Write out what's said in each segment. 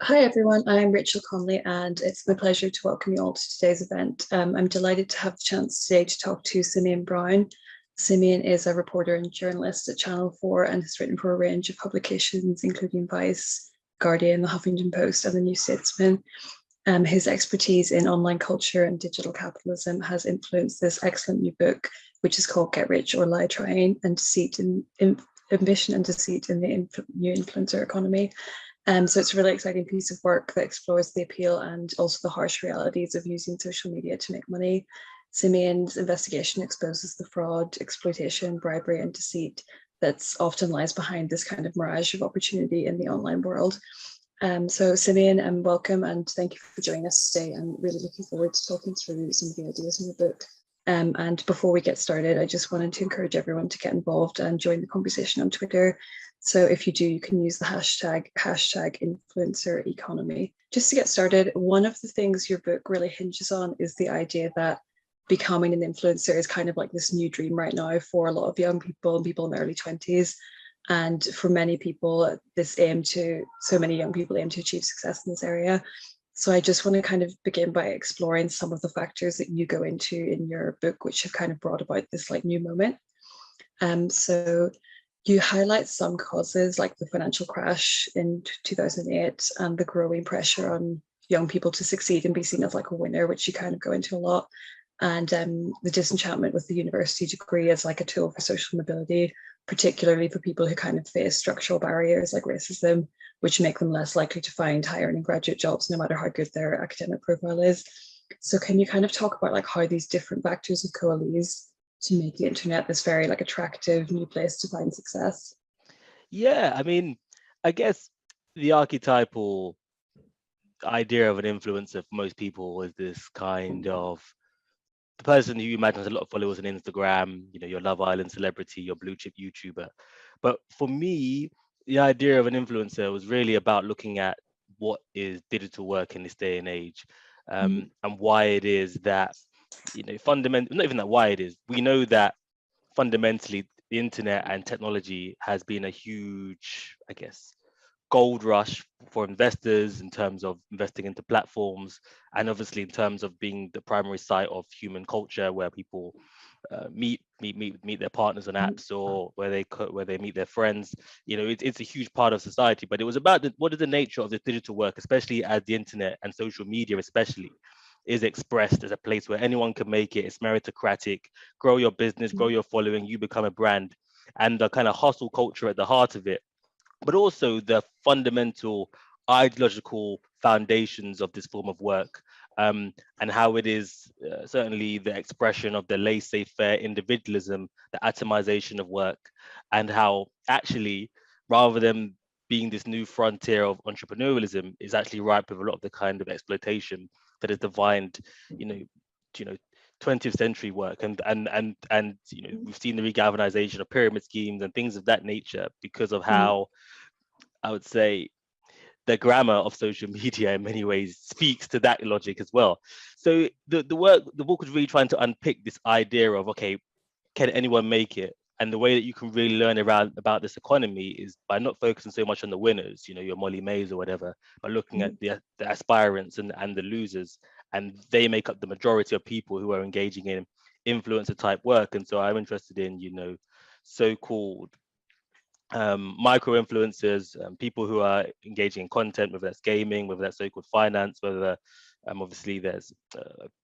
Hi everyone, I'm Rachel Conley and it's my pleasure to welcome you all to today's event. I'm delighted to have the chance today to talk to Simeon Brown. Simeon is a reporter and journalist at Channel 4 and has written for a range of publications including Vice, Guardian, The Huffington Post and The New Statesman. His expertise in online culture and digital capitalism has influenced this excellent new book, which is called Get Rich or Lie Trying and Deceit in Ambition and Deceit in the New Influencer Economy. So it's a really exciting piece of work that explores the appeal and also the harsh realities of using social media to make money. Simeon's investigation exposes the fraud, exploitation, bribery, and deceit that's often lies behind this kind of mirage of opportunity in the online world. So Simeon, welcome and thank you for joining us today. I'm really looking forward to talking through some of the ideas in the book. And before we get started, I just wanted to encourage everyone to get involved and join the conversation on Twitter. So if you do, you can use the hashtag influencer economy. Just to get started, one of the things your book really hinges on is the idea that becoming an influencer is kind of like this new dream right now for a lot of young people and people in their early 20s. And for many people, so many young people aim to achieve success in this area. So I just want to kind of begin by exploring some of the factors that you go into in your book, which have kind of brought about this like new moment. So you highlight some causes like the financial crash in 2008 and the growing pressure on young people to succeed and be seen as like a winner, which you kind of go into a lot. And the disenchantment with the university degree as like a tool for social mobility, particularly for people who kind of face structural barriers like racism, which make them less likely to find high earning graduate jobs, no matter how good their academic profile is. So can you kind of talk about like how these different factors have coalesced to make the internet this very like attractive new place to find success? Yeah, I mean, I guess the archetypal idea of an influencer for most people is this kind of the person who you imagine has a lot of followers on Instagram, your Love Island celebrity, your blue chip YouTuber. But for me, the idea of an influencer was really about looking at what is digital work in this day and age, Mm, and why it is that, fundamental, not even that why it is, we know that fundamentally the internet and technology has been a huge, I guess, gold rush for investors in terms of investing into platforms, and obviously in terms of being the primary site of human culture where people meet their partners on mm, apps, or where they meet their friends. It's a huge part of society. But it was about what is the nature of the digital work, especially as the internet and social media especially is expressed as a place where anyone can make it. It's meritocratic. Grow your business, grow mm, your following, you become a brand, and the kind of hustle culture at the heart of it, but also the fundamental ideological foundations of this form of work, and how it is certainly the expression of the laissez-faire individualism, the atomization of work, and how actually, rather than being this new frontier of entrepreneurialism, is actually ripe with a lot of the kind of exploitation that has defined, you know, you know, 20th century work, and mm. we've seen the regalvanization of pyramid schemes and things of that nature because of Mm. how, I would say, the grammar of social media in many ways speaks to that logic as well. So the book was really trying to unpick this idea of, okay, can anyone make it? And the way that you can really learn around about this economy is by not focusing so much on the winners, your Molly Mays or whatever, but looking at Mm. the aspirants and the losers, and they make up the majority of people who are engaging in influencer type work. And so I'm interested in, so-called micro influencers, people who are engaging in content, whether that's gaming, whether that's so-called finance, whether obviously there's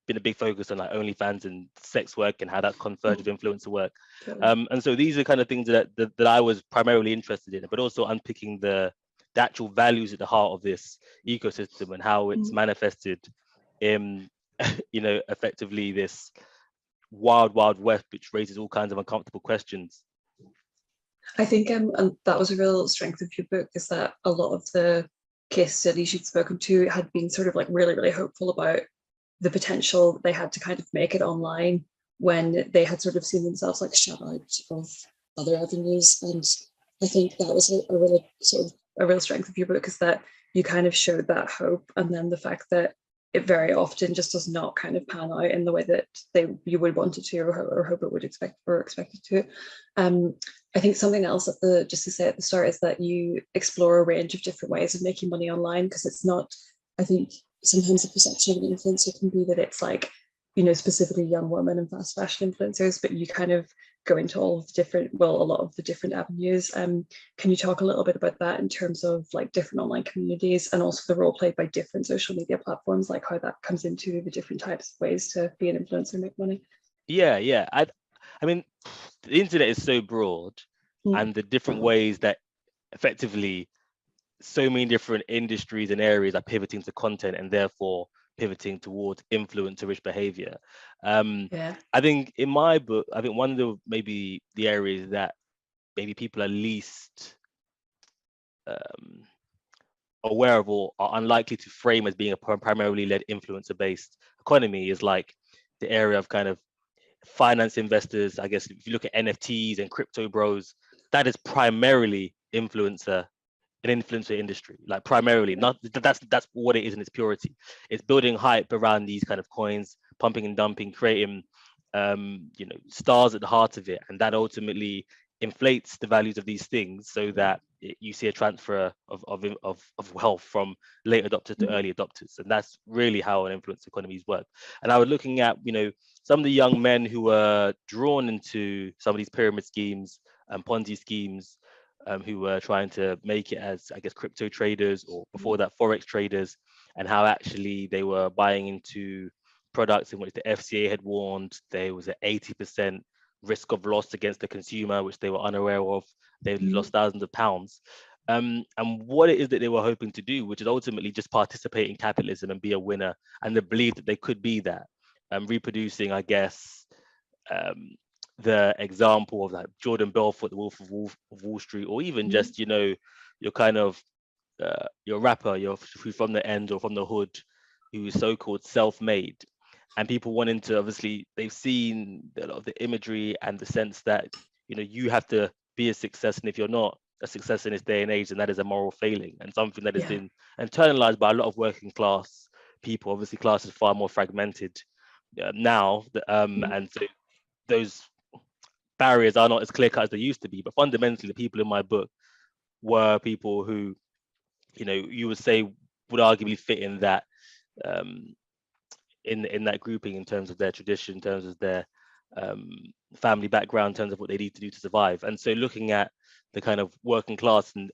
been a big focus on like OnlyFans and sex work and how that converges Mm. with influencer work. Totally. And so these are kind of things that I was primarily interested in, but also unpicking the actual values at the heart of this ecosystem and how it's Mm. manifested in, effectively this wild, wild west, which raises all kinds of uncomfortable questions. I think and that was a real strength of your book is that a lot of the case studies you'd spoken to had been sort of like really, really hopeful about the potential they had to kind of make it online when they had sort of seen themselves like shut out of other avenues. And I think that was a really sort of a real strength of your book is that you kind of showed that hope and then the fact that it very often just does not kind of pan out in the way that you would want it to or hope it would expect it to. Um, I think something else just to say at the start is that you explore a range of different ways of making money online, because it's not, I think sometimes the perception of an influencer can be that it's like, specifically young women and fast fashion influencers, but you kind of go into all of the different, well, a lot of the different avenues. Can you talk a little bit about that in terms of like different online communities and also the role played by different social media platforms, like how that comes into the different types of ways to be an influencer and make money? Yeah. I mean, the internet is so broad, Mm. and the different ways that effectively so many different industries and areas are pivoting to content and therefore pivoting towards influencer-rich behavior. Yeah. I think in my book, I think one of the maybe the areas that maybe people are least um, aware of or are unlikely to frame as being a primarily led influencer-based economy is like the area of kind of finance investors. I guess if you look at NFTs and crypto bros, that is primarily an influencer industry, like primarily. Not that's what it is in its purity. It's building hype around these kind of coins, pumping and dumping, creating stars at the heart of it, and that ultimately inflates the values of these things so that you see a transfer of wealth from late adopters to early adopters. And that's really how an influence economies work. And I was looking at some of the young men who were drawn into some of these pyramid schemes and Ponzi schemes, who were trying to make it as, I guess, crypto traders, or before that, forex traders, and how actually they were buying into products in which the FCA had warned there was an 80% risk of loss against the consumer, which they were unaware of. They lost thousands of pounds. And what it is that they were hoping to do, which is ultimately just participate in capitalism and be a winner, and the belief that they could be that, reproducing, I guess, the example of like Jordan Belfort, the Wolf of Wall Street, or even just your kind of your rapper, who's from the end or from the hood, who is so-called self-made, and people wanting to, obviously they've seen a lot of the imagery and the sense that you have to be a success, and if you're not a success in this day and age, then that is a moral failing and something that has been internalized by a lot of working class people. Obviously, class is far more fragmented now, and so those barriers are not as clear cut as they used to be. But fundamentally, the people in my book were people who, you would say would arguably fit in that in that grouping in terms of their tradition, in terms of their family background, in terms of what they need to do to survive. And so looking at the kind of working class and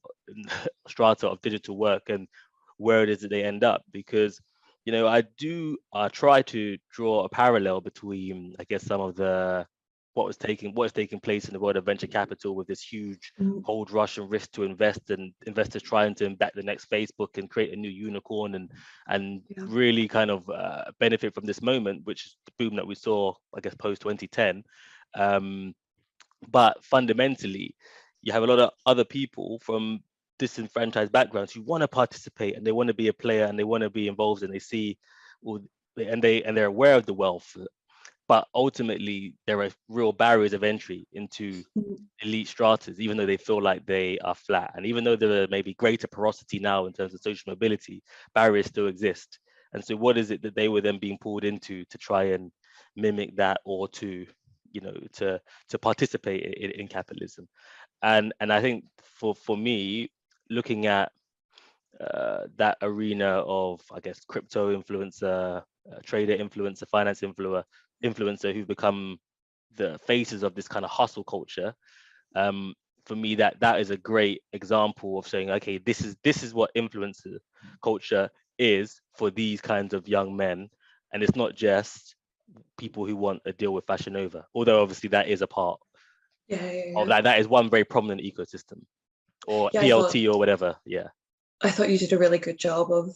strata of digital work and where it is that they end up, because I try to draw a parallel between, I guess, some of the what is taking place in the world of venture capital, with this huge gold rush and risk to invest, and investors trying to back the next Facebook and create a new unicorn and really kind of benefit from this moment, which is the boom that we saw, I guess, post 2010. But fundamentally, you have a lot of other people from disenfranchised backgrounds who want to participate, and they want to be a player, and they want to be involved, and they see, well, and they're aware of the wealth. But ultimately, there are real barriers of entry into elite stratas, even though they feel like they are flat. And even though there are maybe greater porosity now in terms of social mobility, barriers still exist. And so what is it that they were then being pulled into to try and mimic that, or to participate in capitalism? And I think for me, looking at that arena of, I guess, crypto influencer, trader influencer, finance influencer who've become the faces of this kind of hustle culture. For me, that is a great example of saying, okay, this is what influencer culture is for these kinds of young men, and it's not just people who want a deal with Fashion Nova, although obviously that is a part of that. That is one very prominent ecosystem, or PLT or whatever. I thought you did a really good job of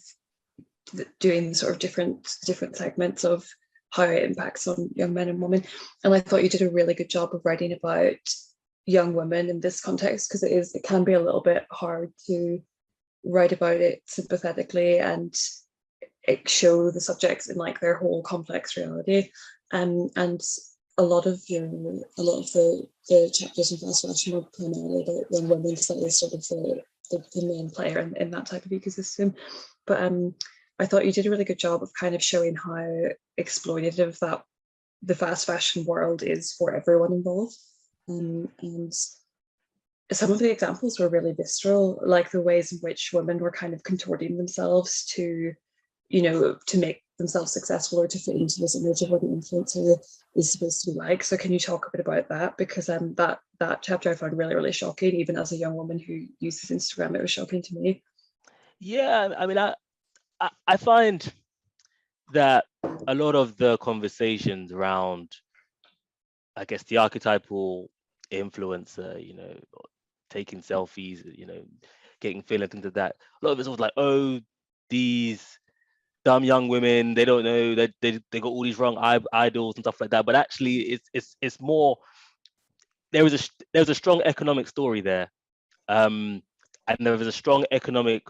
doing sort of different segments of how it impacts on young men and women. And I thought you did a really good job of writing about young women in this context, because it can be a little bit hard to write about it sympathetically and show the subjects in like their whole complex reality. And a lot of the chapters in fast fashion were primarily about young women, because that is sort of the main player in that type of ecosystem. But I thought you did a really good job of kind of showing how exploitative that the fast fashion world is for everyone involved. And some of the examples were really visceral, like the ways in which women were kind of contorting themselves to, to make themselves successful or to fit into this image of what an influencer is supposed to be like. So can you talk a bit about that? Because that chapter I found really, really shocking. Even as a young woman who uses Instagram, it was shocking to me. Yeah, I mean, I find that a lot of the conversations around, I guess, the archetypal influencer, taking selfies, getting feeling things like that. A lot of it's always like, oh, these dumb young women, they don't know that they got all these wrong idols and stuff like that. But actually, it's more. There was a strong economic story there, and there was a strong economic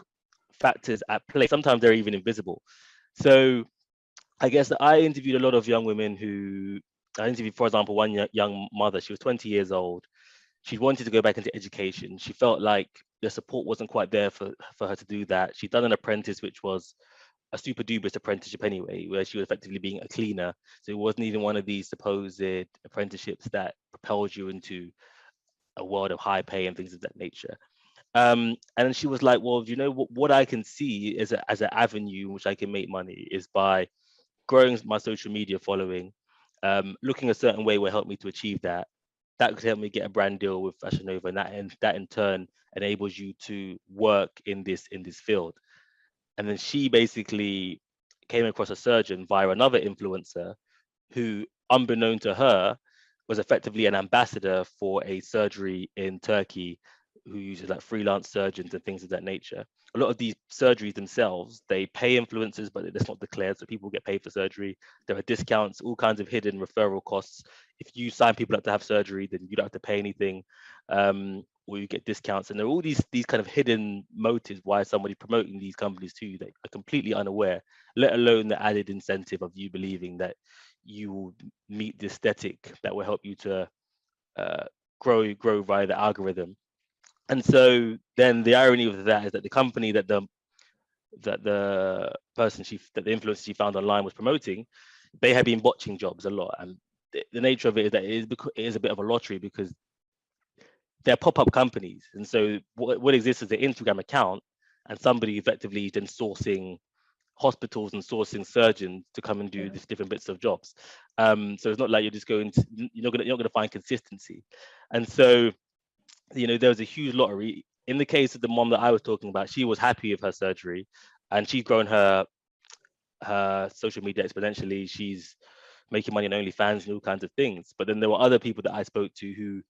factors at play. Sometimes they're even invisible. So I guess that I interviewed a lot of young women who I interviewed, for example, one young mother. She was 20 years old. She wanted to go back into education. She felt like the support wasn't quite there for her to do that. She'd done an apprentice, which was a super dubious apprenticeship anyway, where she was effectively being a cleaner. So it wasn't even one of these supposed apprenticeships that propels you into a world of high pay and things of that nature. And she was like, well, what I can see as an avenue in which I can make money is by growing my social media following, looking a certain way will help me to achieve that. That could help me get a brand deal with Fashion Nova, and that in turn enables you to work in this field. And then she basically came across a surgeon via another influencer who, unbeknown to her, was effectively an ambassador for a surgery in Turkey who uses like freelance surgeons and things of that nature. A lot of these surgeries themselves, they pay influencers, but it's not declared, so people get paid for surgery. There are discounts, all kinds of hidden referral costs. If you sign people up to have surgery, then you don't have to pay anything, or you get discounts. And there are all these kind of hidden motives why somebody promoting these companies to you that are completely unaware, let alone the added incentive of you believing that you will meet the aesthetic that will help you to grow via the algorithm. And so then the irony of that is that the company that the influencer she found online was promoting, they had been botching jobs a lot. And the nature of it is that it is a bit of a lottery because they're pop-up companies. And so what exists is an Instagram account and somebody effectively then sourcing hospitals and sourcing surgeons to come and do these different bits of jobs. So it's not like you're just going to, you're not going to find consistency. And so, there was a huge lottery. In the case of the mom that I was talking about, she was happy with her surgery and she's grown her social media exponentially. She's making money on OnlyFans and all kinds of things. But then there were other people that I spoke to who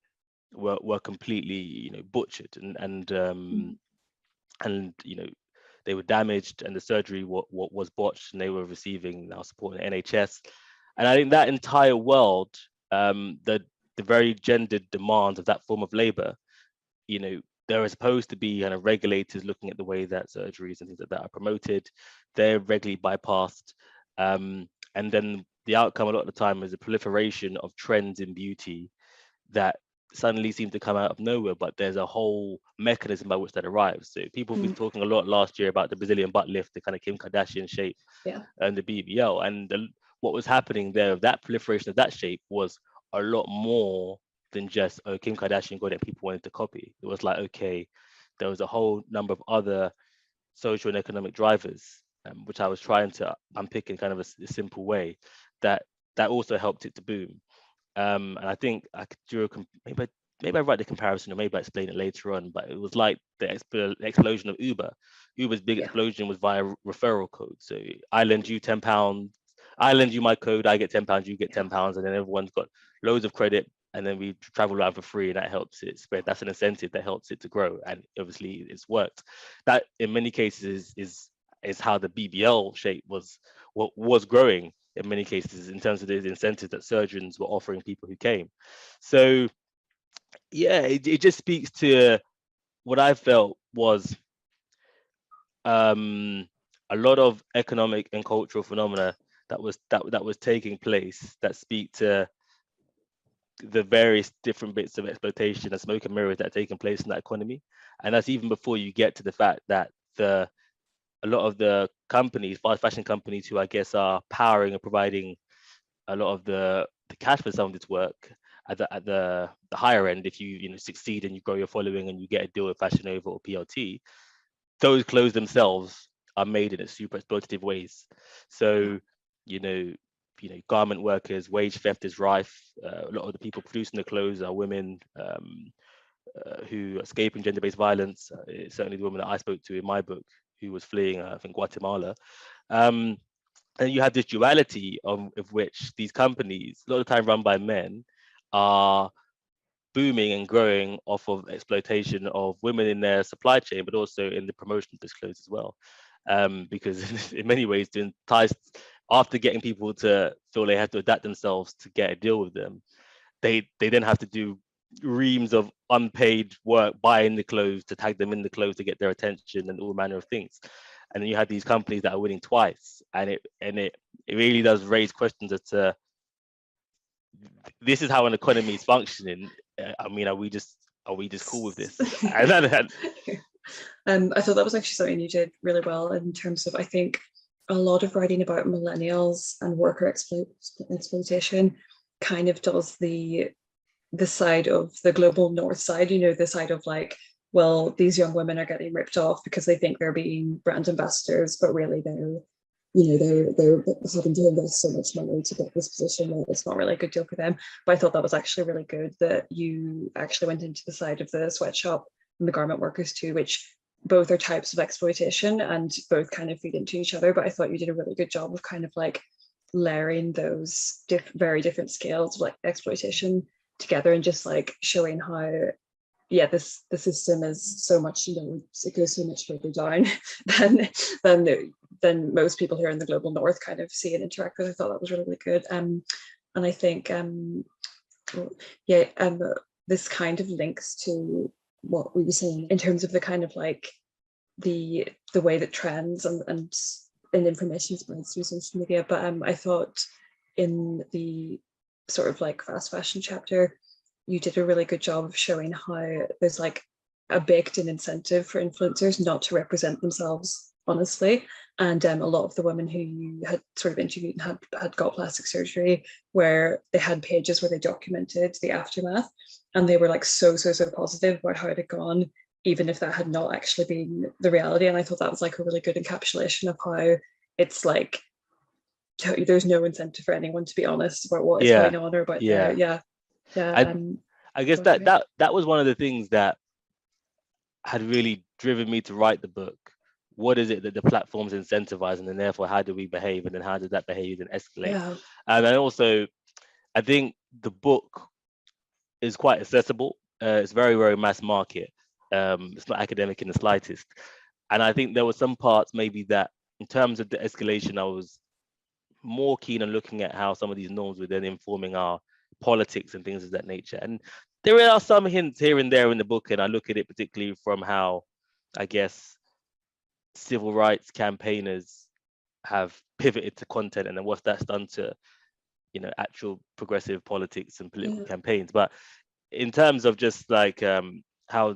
were completely, butchered and they were damaged and the surgery was botched and they were receiving now support in NHS. And I think that entire world, the very gendered demands of that form of labor, there are supposed to be kind of regulators looking at the way that surgeries and things like that are promoted. They're regularly bypassed. And then the outcome a lot of the time is a proliferation of trends in beauty that suddenly seem to come out of nowhere, but there's a whole mechanism by which that arrives. So people have been talking a lot last year about the Brazilian butt lift, the kind of Kim Kardashian shape, and the BBL. And what was happening there, that proliferation of that shape was a lot more than just, oh, Kim Kardashian got it, people wanted to copy. It was like, okay, there was a whole number of other social and economic drivers, which I was trying to unpick in kind of a simple way, that also helped it to boom. And I think I could do maybe I write the comparison or maybe I explain it later on, but it was like the explosion of Uber. Uber's big explosion was via referral code. So I lend you £10, I lend you my code, I get £10, you get £10, and then everyone's got loads of credit, and then we travel around for free, and that helps it spread. That's an incentive that helps it to grow, and obviously it's worked. That in many cases is how the BBL shape was growing in many cases in terms of the incentives that surgeons were offering people who came. So yeah, it just speaks to what I felt was a lot of economic and cultural phenomena that was taking place that speak to the various different bits of exploitation and smoke and mirrors that are taking place in that economy. And that's even before you get to the fact that a lot of the companies, fast fashion companies, who I guess are powering and providing a lot of the cash for some of this work, the higher end, if you succeed and you grow your following and you get a deal with Fashion Nova or PLT, those clothes themselves are made in a super exploitative ways. So, garment workers, wage theft is rife. A lot of the people producing the clothes are women who are escaping gender-based violence. Certainly the woman that I spoke to in my book, who was fleeing, I think, Guatemala. And you have this duality of which these companies, a lot of the time run by men, are booming and growing off of exploitation of women in their supply chain, but also in the promotion of this clothes as well. Because in many ways, to entice, after getting people to feel they have to adapt themselves to get a deal with them, they then have to do reams of unpaid work buying the clothes, to tag them in the clothes to get their attention and all manner of things. And then you have these companies that are winning twice, and it really does raise questions as to, this is how an economy is functioning. I mean, are we just cool with this? I thought that was actually something you did really well in terms of, I think, a lot of writing about millennials and worker exploitation kind of does the side of the global north side, the side of like, well, these young women are getting ripped off because they think they're being brand ambassadors, but really they're having to invest so much money to get this position that it's not really a good deal for them. But I thought that was actually really good that you actually went into the side of the sweatshop and the garment workers too, which both are types of exploitation and both kind of feed into each other. But I thought you did a really good job of kind of like layering those very different scales of like exploitation together, and just like showing how the system is so much, it goes so much further down than most people here in the global north kind of see and interact with. I thought that was really, really good. And I think this kind of links to what we were saying in terms of the kind of like the way that trends and information spreads through social media. But I thought in the sort of like fast fashion chapter, you did a really good job of showing how there's like a baked-in incentive for influencers not to represent themselves honestly. And a lot of the women who you had sort of interviewed had got plastic surgery, where they had pages where they documented the aftermath, and they were like so positive about how it had gone, even if that had not actually been the reality. And I thought that was like a really good encapsulation of how it's like there's no incentive for anyone to be honest about what is going on or about I guess that was one of the things that had really driven me to write the book. What is it that the platforms incentivize, and then therefore how do we behave, and then how does that behavior then escalate? And then also, I think the book is quite accessible. It's very, very mass market. It's not academic in the slightest. And I think there were some parts maybe that, in terms of the escalation, I was more keen on looking at how some of these norms were then informing our politics and things of that nature. And there are some hints here and there in the book, and I look at it particularly from how, I guess, civil rights campaigners have pivoted to content, and then what that's done to, actual progressive politics and political campaigns. But in terms of just like how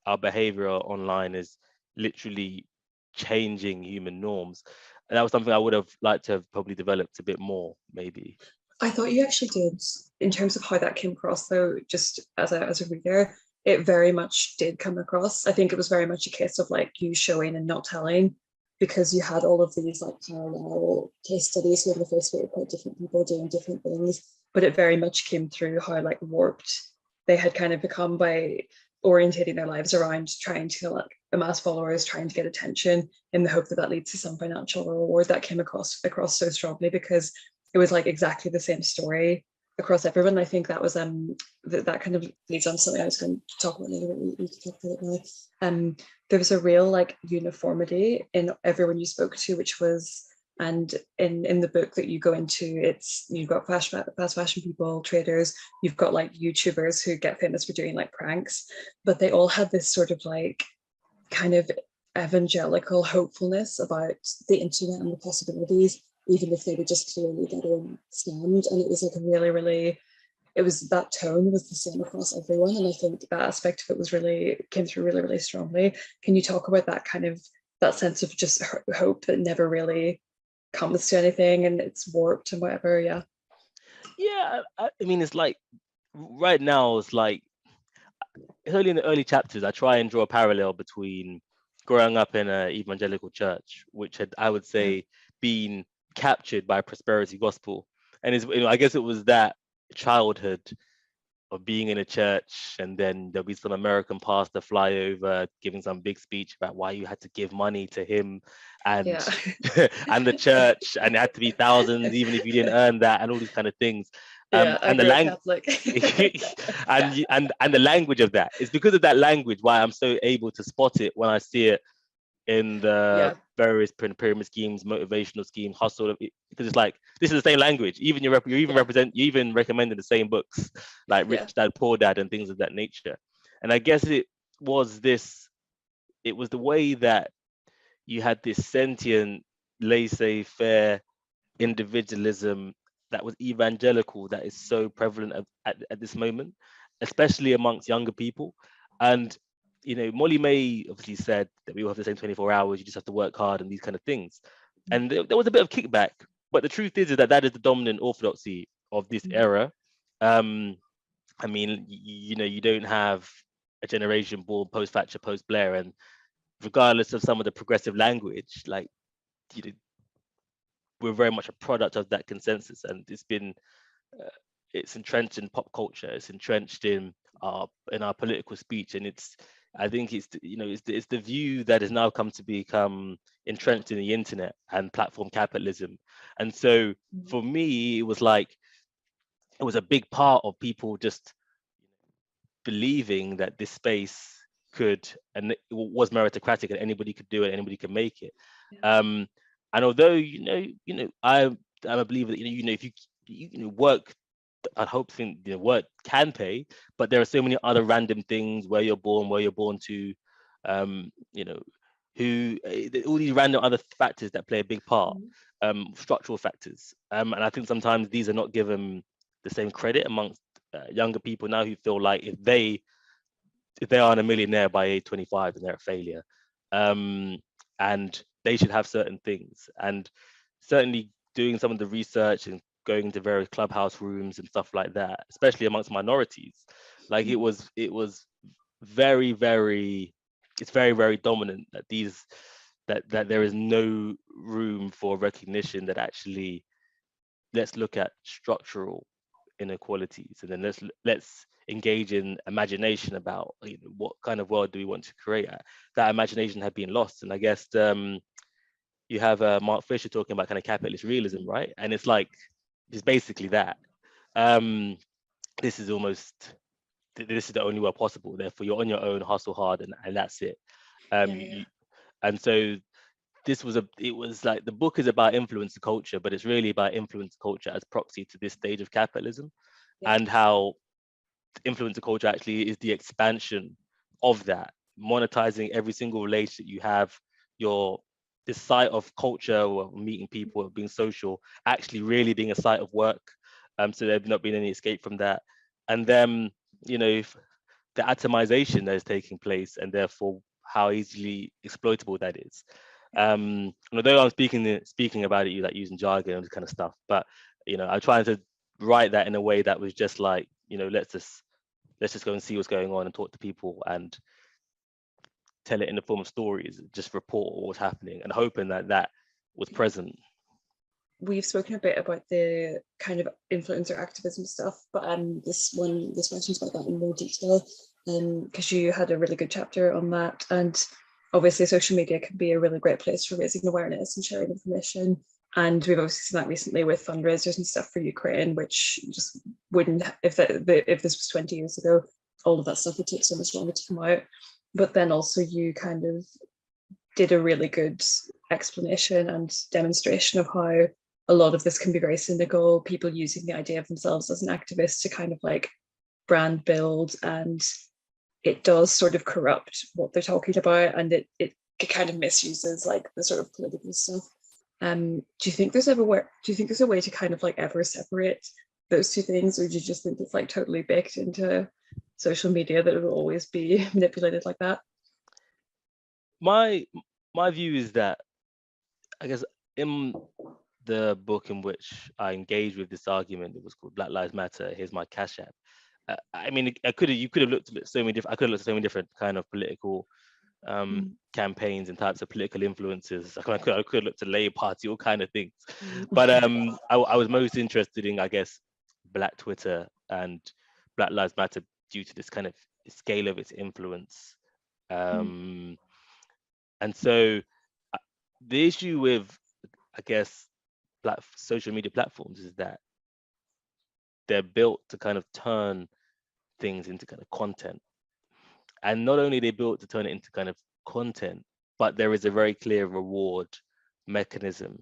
our behavior online is literally changing human norms, and that was something I would have liked to have probably developed a bit more, maybe. I thought you actually did, in terms of how that came across, though, just as a reader, it very much did come across. I think it was very much a case of like you showing and not telling, because you had all of these like parallel case studies where the face were quite different people doing different things, but it very much came through how like warped they had kind of become by orientating their lives around trying to like amass followers, trying to get attention in the hope that that leads to some financial reward. That came across so strongly because it was like exactly the same story across everyone. I think that was that kind of leads on to something I was going to talk about later, but we can talk about it now. There was a real like uniformity in everyone you spoke to, which was, and in the book that you go into, you've got fast fashion people, traders, you've got like YouTubers who get famous for doing like pranks, but they all had this sort of like kind of evangelical hopefulness about the internet and the possibilities, even if they were just clearly getting scammed. And it was like that tone was the same across everyone. And I think that aspect of it came through really, really strongly. Can you talk about that kind of, that sense of just hope that never really comes to anything and it's warped and whatever? I mean, it's like right now it's like, early in the early chapters, I try and draw a parallel between growing up in an evangelical church, which had, I would Yeah, say, been captured by prosperity gospel. And it's, I guess it was that childhood of being in a church, and then there'll be some American pastor fly over giving some big speech about why you had to give money to him and yeah, and the church, and it had to be thousands even if you didn't earn that, and all these kind of things. yeah. I'm And the very Catholic. and the language of that, it's because of that language why I'm so able to spot it when I see it in the Yeah, various pyramid schemes, motivational schemes, hustle, because it's like this is the same language. Even yeah, you even recommended the same books like yeah. Rich Dad Poor Dad and things of that nature. And I guess was this it was the way that you had this sentient, laissez-faire individualism that was evangelical that is so prevalent at this moment, especially amongst younger people. And Molly May obviously said that we all have the same 24 hours, you just have to work hard and these kind of things. And there was a bit of kickback, but the truth is that that is the dominant orthodoxy of this era. um I mean, you don't have a generation born post Thatcher, post Blair, and regardless of some of the progressive language, like, you know, we're very much a product of that consensus, and uh, it's entrenched in pop culture. It's entrenched in our political speech, and I think it's the view that has now come to become entrenched in the internet and platform capitalism. And so for me, it was a big part of people just believing that this space could and it was meritocratic and anybody could do it, anybody could make it. Yeah. Um, and although I'm a believer that if you work, I hope think work can pay, but there are so many other random things, where you're born, where you're born to, um, you know, all these random other factors that play a big part, Mhm. structural factors. And I think sometimes these are not given the same credit amongst younger people now, who feel like if they aren't a millionaire by age 25, then they're a failure. Um, and they should have certain things. And certainly doing some of the research and going into various clubhouse rooms and stuff like that, especially amongst minorities, like it was very, very, it's very, very dominant that that there is no room for recognition that actually, let's look at structural inequalities, and then let's engage in imagination about what kind of world do we want to create. That imagination had been lost, and I guess you have Mark Fisher talking about kind of capitalist realism, right? And it's basically that. um, this is almost this is the only way possible. Therefore, you're on your own, hustle hard, and that's it. Yeah, yeah, You, and so it was like the book is about influencer culture, but it's really about influencer culture as proxy to this stage of capitalism, yeah. and how influencer culture actually is the expansion of that, monetizing every single relationship you have, your this site of culture or meeting people or being social actually really being a site of work. So there's not been any escape from that. And then, if the atomization that is taking place, and therefore how easily exploitable that is. And although I'm speaking about it, you like using jargon and this kind of stuff, but I'm trying to write that in a way that was just like, let's just go and see what's going on and talk to people and tell it in the form of stories, just report what was happening, and hoping that that was present. We've spoken a bit about the kind of influencer activism stuff, but this mentions about that in more detail, because you had a really good chapter on that. And obviously, social media can be a really great place for raising awareness and sharing information. And we've obviously seen that recently with fundraisers and stuff for Ukraine, which just wouldn't, if this was 20 years ago, all of that stuff would take so much longer to come out. But then also you kind of did a really good explanation and demonstration of how a lot of this can be very cynical, people using the idea of themselves as an activist to kind of like brand build, and it does sort of corrupt what they're talking about, and it kind of misuses like the sort of political stuff. Do you think there's a way to kind of like ever separate those two things, or do you just think it's like totally baked into social media that it will always be manipulated like that? My my view is that, I guess, in the book in which I engaged with this argument, it was called Black Lives Matter. Here's my Cash App. I mean, you could have looked at so many different. I could have looked at so many different kind of political campaigns and types of political influences. I could have looked at Labour Party, all kind of things. But I was most interested in, I guess, Black Twitter and Black Lives Matter due to this kind of scale of its influence. And so the issue with, I guess, social media platforms is that they're built to kind of turn things into kind of content. And not only are they built to turn it into kind of content, but there is a very clear reward mechanism,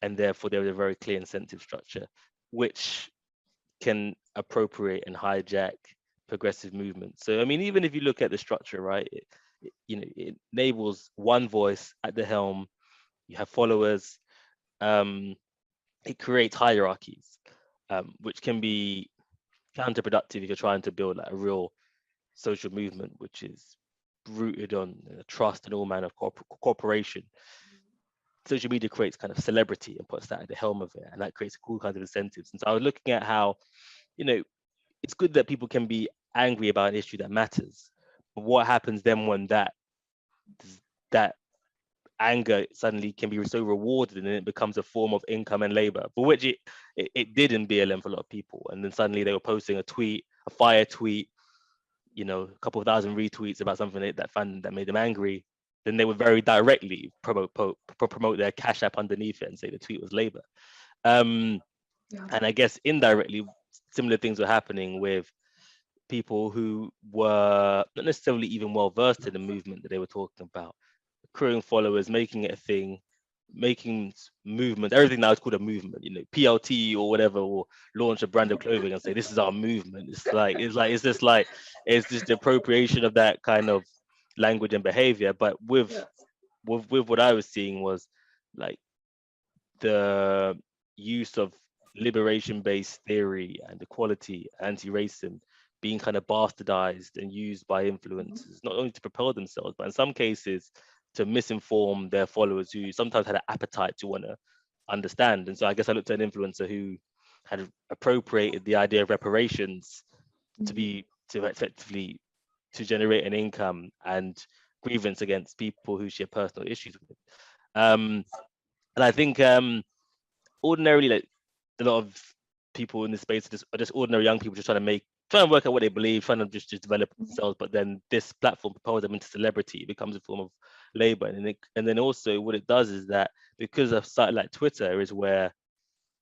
and therefore there is a very clear incentive structure, which can appropriate and hijack progressive movements. So I mean, even if you look at the structure, right, it enables one voice at the helm. You have followers. It creates hierarchies, which can be counterproductive if you're trying to build like a real social movement, which is rooted on trust and all manner of cooperation. Social media creates kind of celebrity and puts that at the helm of it, and that creates all kinds of incentives. And so I was looking at how, it's good that people can be angry about an issue that matters, but what happens then when that anger suddenly can be so rewarded and it becomes a form of income and labor, for which it did in BLM for a lot of people. And then suddenly they were posting a fire tweet, a couple of thousand retweets about something that made them angry. Then they would very directly promote their Cash App underneath it and say the tweet was labor. And I guess indirectly, similar things were happening with people who were not necessarily even well versed in the movement that they were talking about, accruing followers, making it a thing, making movements. Everything now is called a movement. PLT or whatever, or launch a brand of clothing and say this is our movement. It's just the appropriation of that kind of language and behavior. But with what I was seeing was like the use of liberation-based theory and equality, anti-racism being kind of bastardized and used by influencers, not only to propel themselves, but in some cases to misinform their followers who sometimes had an appetite to want to understand. And so I guess I looked at an influencer who had appropriated the idea of reparations to effectively to generate an income and grievance against people who she had personal issues with. And I think ordinarily, like a lot of people in this space are just ordinary young people just trying to work out what they believe, trying to just develop themselves. But then this platform propels them into celebrity. It becomes a form of labor. And then also what it does is that because a site like Twitter is where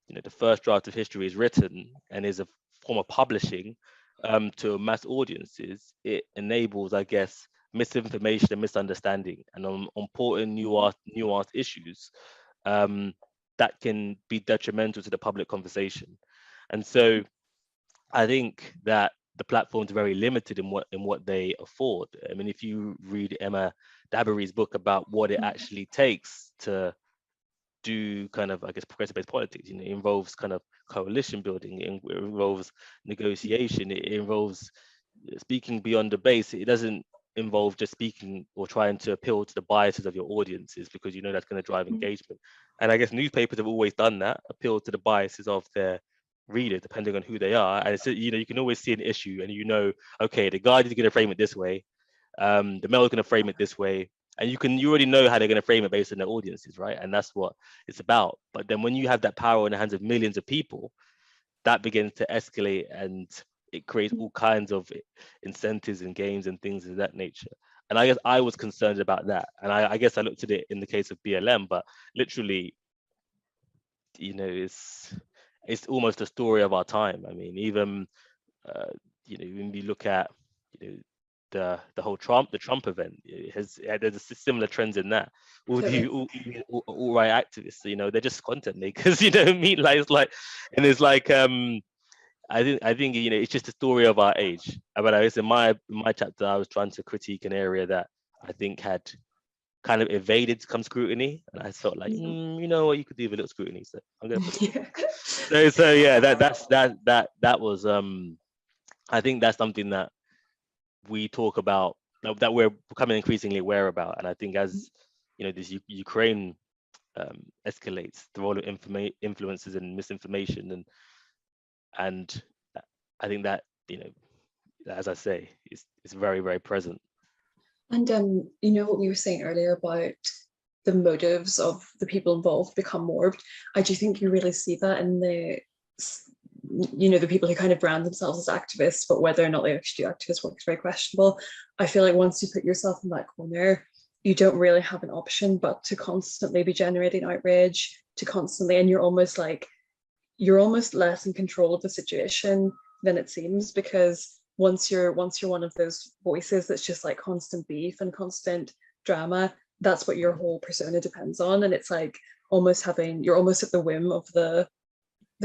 the first draft of history is written and is a form of publishing to mass audiences, it enables, I guess, misinformation and misunderstanding, and on important nuanced issues that can be detrimental to the public conversation. And so I think that the platforms are very limited in what they afford. I mean, if you read Emma Dabiri's book about what it actually takes to do kind of, I guess, progressive-based politics, it involves kind of coalition building, it involves negotiation, it involves speaking beyond the base. It doesn't involve just speaking or trying to appeal to the biases of your audiences, because that's going to drive engagement. And I guess newspapers have always done that, appeal to the biases of their reader, depending on who they are. And so you can always see an issue and okay, the Guardian's going to frame it this way, the Mail's going to frame it this way, and you already know how they're going to frame it based on their audiences, right? And that's what it's about. But then when you have that power in the hands of millions of people, that begins to escalate, and it creates all kinds of incentives and games and things of that nature. And I guess I was concerned about that. And I guess I looked at it in the case of BLM, but literally, it's almost a story of our time. I mean, even when we look at the whole the Trump event, there's similar trends in that. All the all right activists, they're just content makers. You know what I mean? And it's like I think it's just a story of our age. But I guess in my chapter, I was trying to critique an area that I think had kind of evaded some scrutiny, and I felt like, you know what, you could do with a little scrutiny. So I'm gonna put it. So yeah, that was I think that's something that we talk about, that we're becoming increasingly aware about. And I think as this Ukraine escalates, the role of influences and misinformation, and I think that as I say, it's very, very present. And you know what we were saying earlier about the motives of the people involved become morbid. I do think you really see that in the people who kind of brand themselves as activists, but whether or not they actually do activist work is very questionable. I feel like once you put yourself in that corner, you don't really have an option but to constantly be generating outrage, to constantly, and you're almost less in control of the situation than it seems, because once you're one of those voices that's just like constant beef and constant drama, that's what your whole persona depends on. And it's like you're almost at the whim of the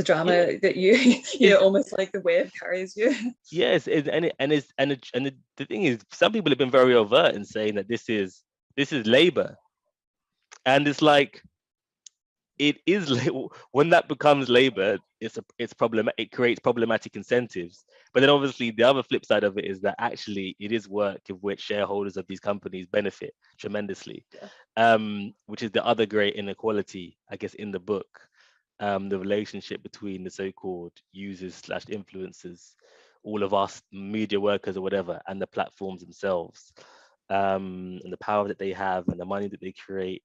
drama Yeah, that almost like the wave carries you. yes, the thing is, some people have been very overt in saying that this is labor, and it's like it is when that becomes labor, it's problem. It creates problematic incentives. But then obviously the other flip side of it is that actually it is work of which shareholders of these companies benefit tremendously, Yeah. which is the other great inequality, I guess, in the book. The relationship between the so-called users slash influencers, all of us media workers or whatever, and the platforms themselves, and the power that they have and the money that they create.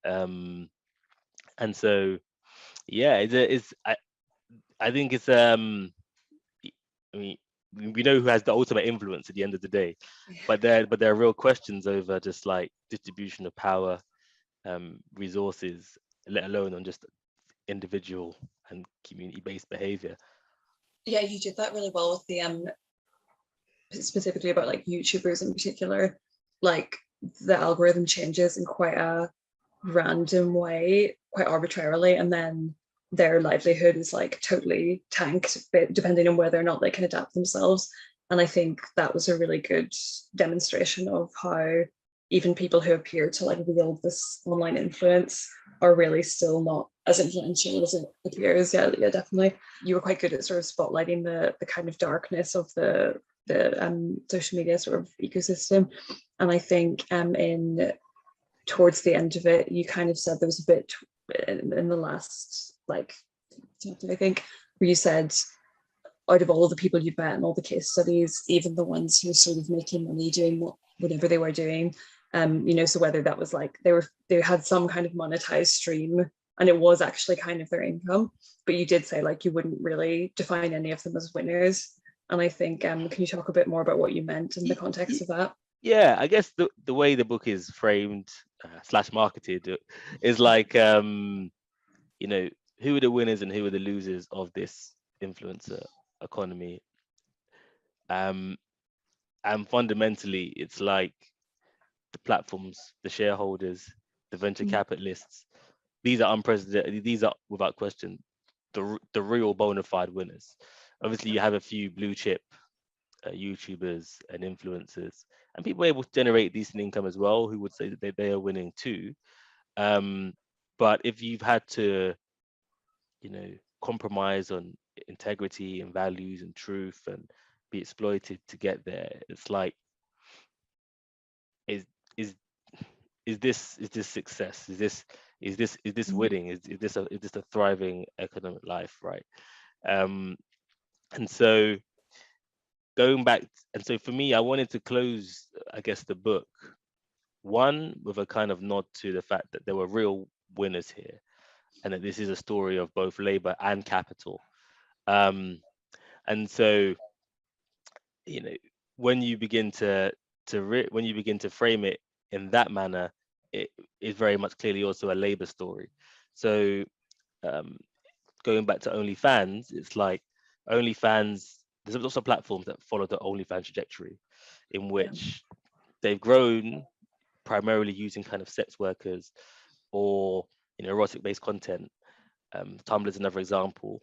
And so, yeah, I think it's I mean, we know who has the ultimate influence at the end of the day, but there are real questions over just like distribution of power, resources, let alone on just individual and community-based behavior. Yeah, you did that really well with the specifically about like YouTubers in particular. Like the algorithm changes in quite a random way, quite arbitrarily, and then their livelihood is like totally tanked, depending on whether or not they can adapt themselves. And I think that was a really good demonstration of how even people who appear to like wield this online influence are really still not as influential as it appears. Yeah, definitely. You were quite good at sort of spotlighting the kind of darkness of the social media sort of ecosystem. And I think in towards the end of it, you kind of said there was a bit in the last like chapter, I think, where you said out of all the people you've met and all the case studies, even the ones who were sort of making money doing whatever they were doing, so whether that was like they had some kind of monetized stream and it was actually kind of their income, but you did say like you wouldn't really define any of them as winners. And I think, can you talk a bit more about what you meant in the context of that? Yeah, I guess the way the book is framed slash marketed is like who are the winners and who are the losers of this influencer economy. And fundamentally it's like the platforms, the shareholders, the venture capitalists. These are unprecedented. These are without question the real bona fide winners. Obviously, you have a few blue chip YouTubers and influencers, and people able to generate decent income as well, who would say that they are winning too. But if you've had to, compromise on integrity and values and truth and be exploited to get there, it's like, is is is this success? Is this winning? Is this a thriving economic life, right? Um, and so going back, and so for me, I wanted to close, I guess, the book one with a kind of nod to the fact that there were real winners here, and that this is a story of both labor and capital. Um, and so, you know, when you begin when you begin to frame it in that manner, it is very much clearly also a labor story. So um, going back to OnlyFans, it's like OnlyFans. There's also platforms that follow the OnlyFans trajectory, in Yeah. which they've grown primarily using kind of sex workers or erotic-based content. Tumblr is another example.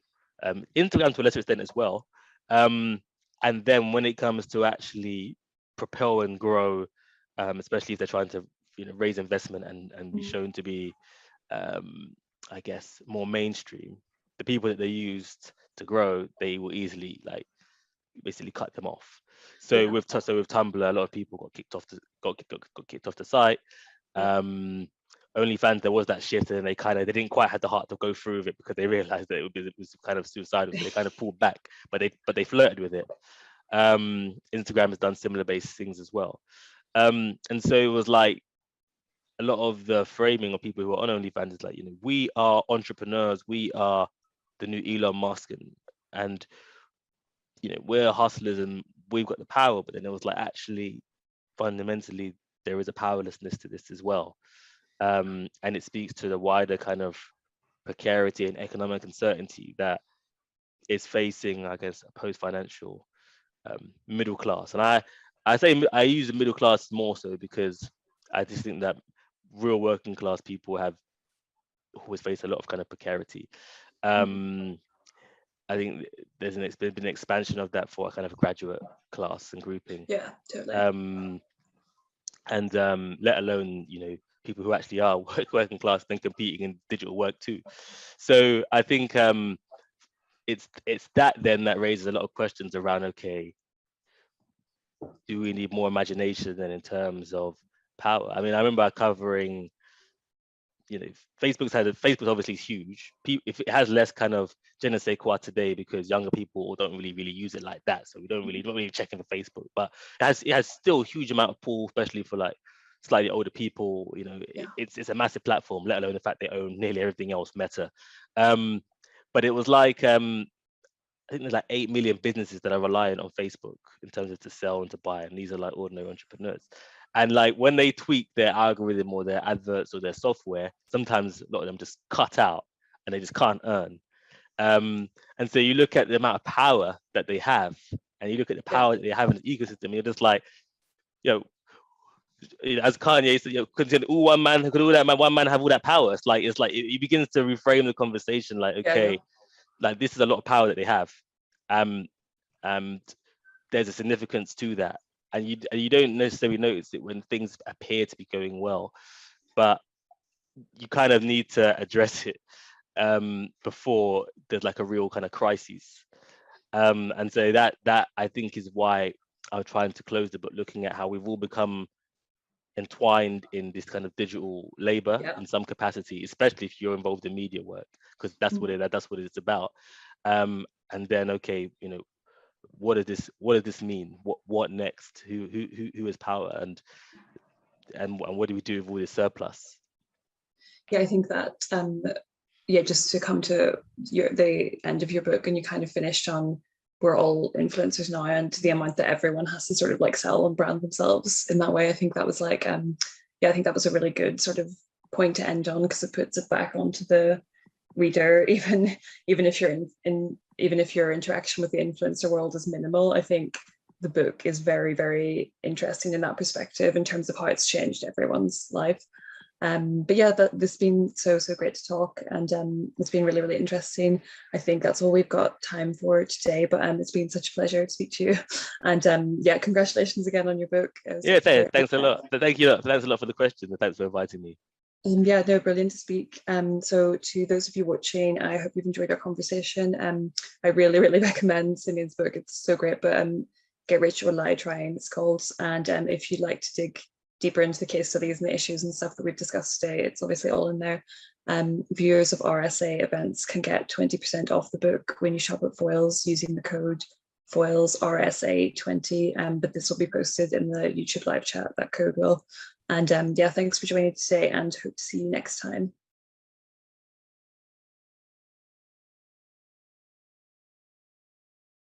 Instagram to a lesser extent as well. And then when it comes to actually propel and grow, especially if they're trying to raise investment and be shown to be, I guess, more mainstream, the people that they used to grow, they will easily like basically cut them off. So Yeah. with Tumblr, a lot of people got kicked off the site. Yeah. OnlyFans, there was that shift, and they didn't quite have the heart to go through with it because they realized that it was kind of suicidal, so they kind of pulled back, but they flirted with it. Instagram has done similar based things as well. And so it was like a lot of the framing of people who are on OnlyFans is like, we are entrepreneurs, we are the new Elon Musk, and we're hustlers and we've got the power. But then it was like, actually, fundamentally, there is a powerlessness to this as well. And it speaks to the wider kind of precarity and economic uncertainty that is facing, I guess, a post-financial middle class. And I say I use the middle class more so because I just think that real working class people have always faced a lot of kind of precarity. I think there's been an expansion of that for a kind of graduate class and grouping. Yeah, totally. And let alone people who actually are working class and competing in digital work too. So I think it's that then that raises a lot of questions around, okay, do we need more imagination than in terms of power? I mean, I remember covering, Facebook's obviously huge. If it has less kind of je ne sais quoi today because younger people don't really use it like that, so we don't really check in for Facebook. But it has still a huge amount of pull, especially for like slightly older people. It's a massive platform, let alone the fact they own nearly everything else, Meta. But it was like I think there's like 8 million businesses that are reliant on Facebook in terms of to sell and to buy, and these are like ordinary entrepreneurs. And like when they tweak their algorithm or their adverts or their software, sometimes a lot of them just cut out and they just can't earn. And so you look at the amount of power that they have, and you look at the power that they have in the ecosystem, you're just like, as Kanye said, consider one man could all that man, one man have all that power. It's like it begins to reframe the conversation, like, okay, like this is a lot of power that they have. And there's a significance to that. And you don't necessarily notice it when things appear to be going well, but you kind of need to address it before there's like a real kind of crisis. And so that I think is why I'm trying to close the book, looking at how we've all become entwined in this kind of digital labor in some capacity, especially if you're involved in media work, because that's what it's about. And then, okay, what does this mean? What next? Who has power, and what do we do with all this surplus? Yeah, I think that just to come to the end of your book, and you kind of finished on we're all influencers now, and the amount that everyone has to sort of like sell and brand themselves in that way. I think that was like I think that was a really good sort of point to end on, because it puts it back onto the reader, even if your interaction with the influencer world is minimal. I think the book is very, very interesting in that perspective in terms of how it's changed everyone's life. But yeah, this has been so great to talk, and it's been really, really interesting. I think that's all we've got time for today, but it's been such a pleasure to speak to you, and congratulations again on your book. Thanks a lot. Thanks a lot for the question, and thanks for inviting me. No, brilliant to speak. So to those of you watching, I hope you've enjoyed our conversation. I really, really recommend Simeon's book. It's so great. But Get Rich or Die Trying, it's called. And if you'd like to dig deeper into the case studies and the issues and stuff that we've discussed today, it's obviously all in there. Viewers of RSA events can get 20% off the book when you shop at Foyles using the code Foyles RSA20. But this will be posted in the YouTube live chat, that code will. And thanks for joining today, and hope to see you next time.